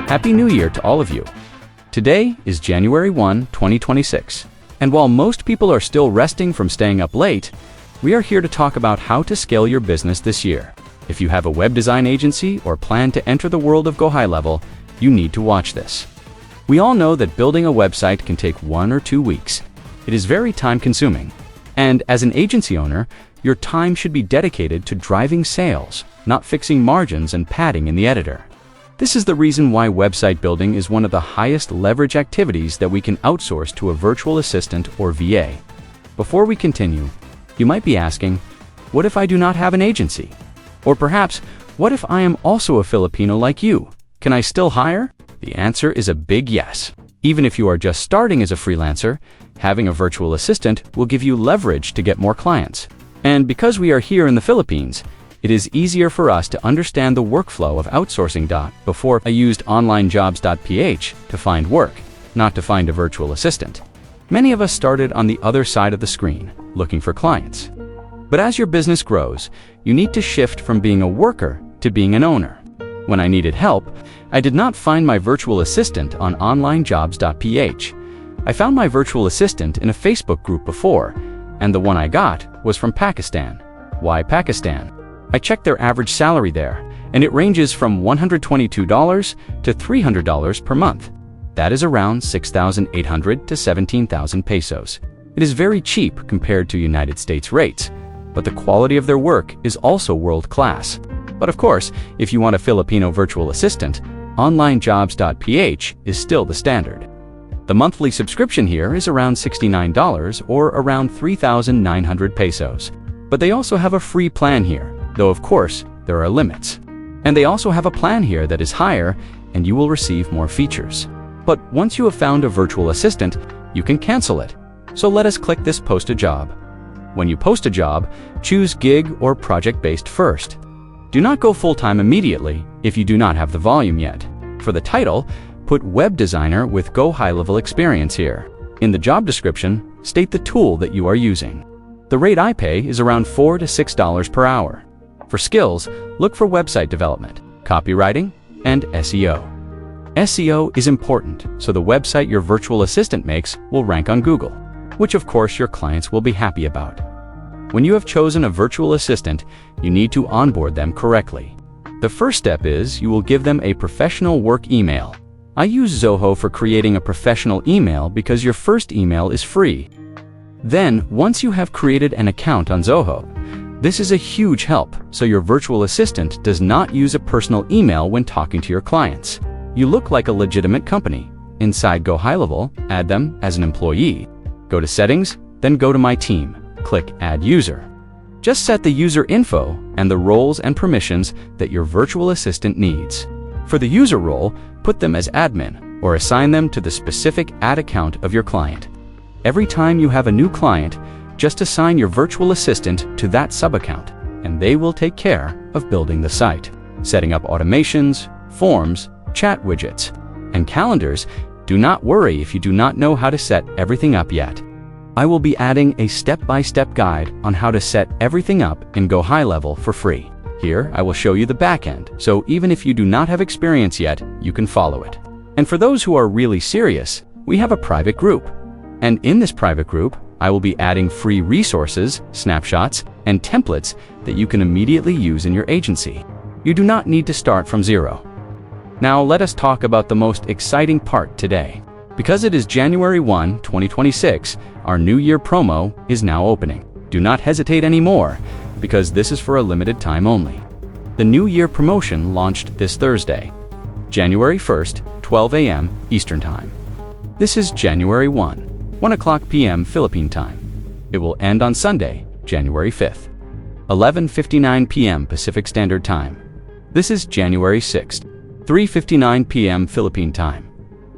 Happy New Year to all of you. Today is January 1, 2026, and while most people are still resting from staying up late, we are here to talk about how to scale your business this year. If you have a web design agency or plan to enter the world of GoHighLevel, you need to watch this. We all know that building a website can take 1 or 2 weeks. It is very time-consuming, and as an agency owner, your time should be dedicated to driving sales, not fixing margins and padding in the editor. This is the reason why website building is one of the highest leverage activities that we can outsource to a virtual assistant or VA. Before we continue, you might be asking, what if I do not have an agency? Or perhaps, what if I am also a Filipino like you? Can I still hire? The answer is a big yes. Even if you are just starting as a freelancer, having a virtual assistant will give you leverage to get more clients. And because we are here in the Philippines, it is easier for us to understand the workflow of outsourcing. Before, I used OnlineJobs.ph to find work, not to find a virtual assistant. Many of us started on the other side of the screen, looking for clients. But as your business grows, you need to shift from being a worker to being an owner. When I needed help, I did not find my virtual assistant on OnlineJobs.ph. I found my virtual assistant in a Facebook group before, and the one I got was from Pakistan. Why Pakistan? I checked their average salary there, and it ranges from $122 to $300 per month. That is around 6,800 to 17,000 pesos. It is very cheap compared to United States rates, but the quality of their work is also world-class. But of course, if you want a Filipino virtual assistant, OnlineJobs.ph is still the standard. The monthly subscription here is around $69 or around 3,900 pesos. But they also have a free plan here, though of course, there are limits. And they also have a plan here that is higher and you will receive more features. But once you have found a virtual assistant, you can cancel it. So let us click this Post a Job. When you post a job, choose gig or project-based first. Do not go full-time immediately if you do not have the volume yet. For the title, put Web Designer with GoHighLevel Experience here. In the job description, state the tool that you are using. The rate I pay is around $4 to $6 per hour. For skills, look for website development, copywriting, and SEO. SEO is important, so the website your virtual assistant makes will rank on Google, which of course your clients will be happy about. When you have chosen a virtual assistant, you need to onboard them correctly. The first step is you will give them a professional work email. I use Zoho for creating a professional email because your first email is free. Then, once you have created an account on Zoho, this is a huge help, so your virtual assistant does not use a personal email when talking to your clients. You look like a legitimate company. Inside GoHighLevel, add them as an employee. Go to Settings, then go to My Team. Click Add User. Just set the user info and the roles and permissions that your virtual assistant needs. For the user role, put them as admin or assign them to the specific ad account of your client. Every time you have a new client, just assign your virtual assistant to that sub-account, and they will take care of building the site, setting up automations, forms, chat widgets, and calendars. Do not worry if you do not know how to set everything up yet. I will be adding a step-by-step guide on how to set everything up in GoHighLevel for free. Here, I will show you the backend, so even if you do not have experience yet, you can follow it. And for those who are really serious, we have a private group. And in this private group, I will be adding free resources, snapshots, and templates that you can immediately use in your agency. You do not need to start from zero. Now let us talk about the most exciting part today. Because it is January 1, 2026, our New Year promo is now opening. Do not hesitate anymore, because this is for a limited time only. The New Year promotion launched this Thursday, January 1st, 12 a.m. Eastern Time. This is January 1 o'clock p.m. Philippine Time. It will end on Sunday, January 5th, 11:59 p.m. Pacific Standard Time. This is January 6th, 3:59 p.m. Philippine Time.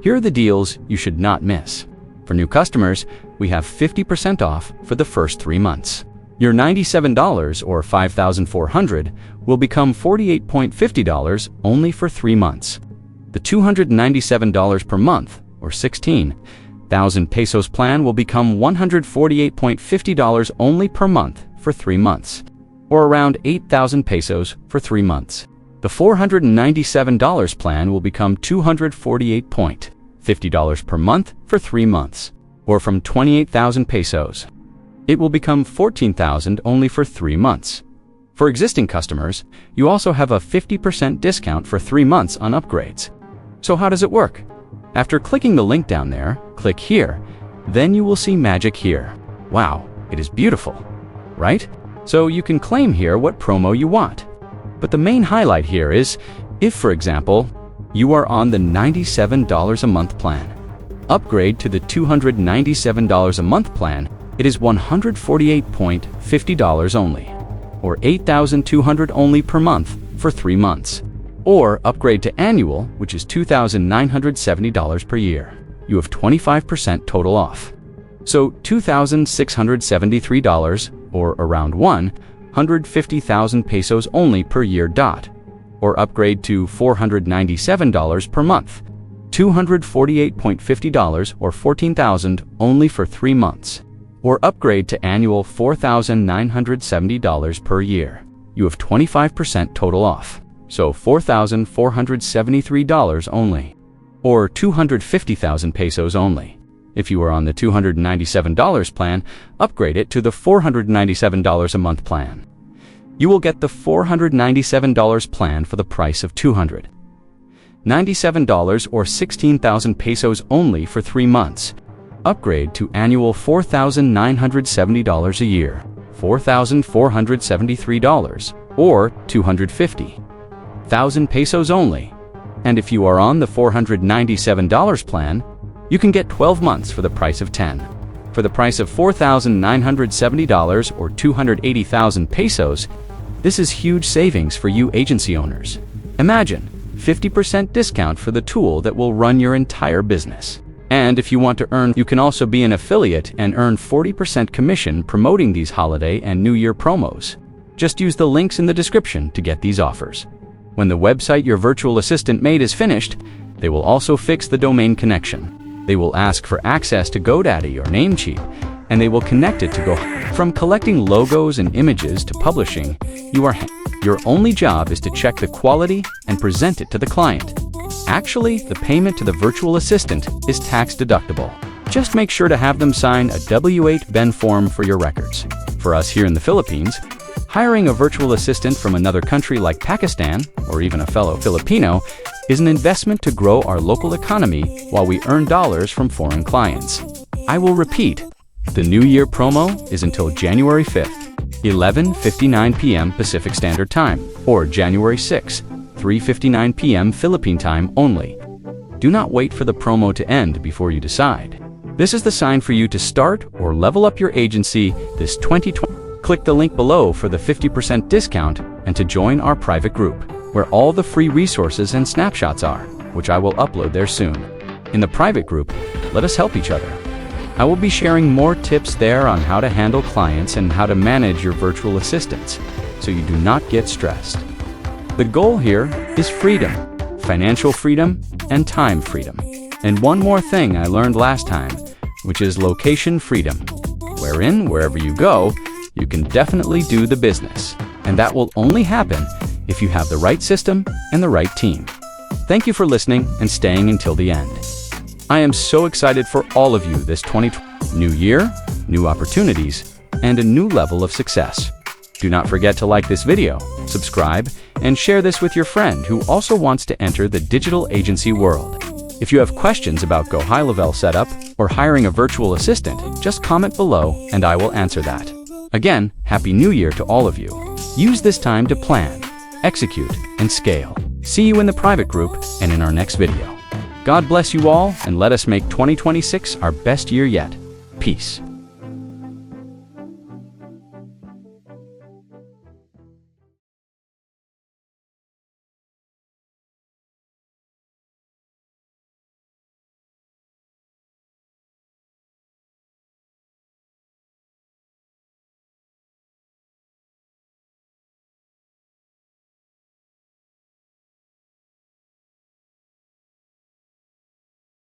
Here are the deals you should not miss. For new customers, we have 50% off for the first 3 months. Your $97 or $5,400 will become $48.50 only for 3 months. The $297 per month or 16,000 pesos plan will become $148.50 only per month for 3 months, or around 8,000 pesos for 3 months. The $497 plan will become $248.50 per month for 3 months, or from 28,000 pesos. It will become 14,000 only for 3 months. For existing customers, you also have a 50% discount for 3 months on upgrades. So how does it work? After clicking the link down there, click here. Then you will see magic here. Wow, it is beautiful, right? So you can claim here what promo you want. But the main highlight here is, if for example, you are on the $97 a month plan. Upgrade to the $297 a month plan, it is $148.50 only, or $8,200 only per month for 3 months. Or upgrade to annual, which is $2,970 per year. You have 25% total off. So $2,673, or around 150,000 pesos only per year. Or upgrade to $497 per month, $248.50 or $14,000 only for 3 months. Or upgrade to annual $4,970 per year. You have 25% total off. So $4,473 only. Or 250,000 pesos only. If you are on the $297 plan, upgrade it to the $497 a month plan. You will get the $497 plan for the price of $297 or 16,000 pesos only for 3 months. Upgrade to annual $4,970 a year, $4,473, or 250,000 pesos only. And if you are on the $497 plan, you can get 12 months for the price of 10. For the price of $4,970 or 280,000 pesos, this is huge savings for you agency owners. Imagine 50% discount for the tool that will run your entire business. And if you want to earn, you can also be an affiliate and earn 40% commission promoting these holiday and New Year promos. Just use the links in the description to get these offers. When the website your virtual assistant made is finished, they will also fix the domain connection. They will ask for access to GoDaddy or Namecheap, and they will connect it to GoHighLevel. From collecting logos and images to publishing, your only job is to check the quality and present it to the client. Actually, the payment to the virtual assistant is tax deductible. Just make sure to have them sign a W-8 form for your records. For us here in the Philippines, hiring a virtual assistant from another country like Pakistan, or even a fellow Filipino, is an investment to grow our local economy while we earn dollars from foreign clients. I will repeat, the New Year promo is until January 5th, 11:59 p.m. Pacific Standard Time, or January 6th, 3:59 p.m. Philippine time only. Do not wait for the promo to end before you decide. This is the sign for you to start or level up your agency this 2020. Click the link below for the 50% discount and to join our private group, where all the free resources and snapshots are, which I will upload there soon. In the private group, let us help each other. I will be sharing more tips there on how to handle clients and how to manage your virtual assistants, so you do not get stressed. The goal here is freedom, financial freedom, and time freedom. And one more thing I learned last time, which is location freedom, wherein, wherever you go, you can definitely do the business. And that will only happen if you have the right system and the right team. Thank you for listening and staying until the end. I am so excited for all of you this 2020. New year, new opportunities, and a new level of success. Do not forget to like this video, subscribe, and share this with your friend who also wants to enter the digital agency world. If you have questions about GoHighLevel setup or hiring a virtual assistant, just comment below and I will answer that. Again, Happy New Year to all of you. Use this time to plan, execute, and scale. See you in the private group and in our next video. God bless you all, and let us make 2026 our best year yet. Peace.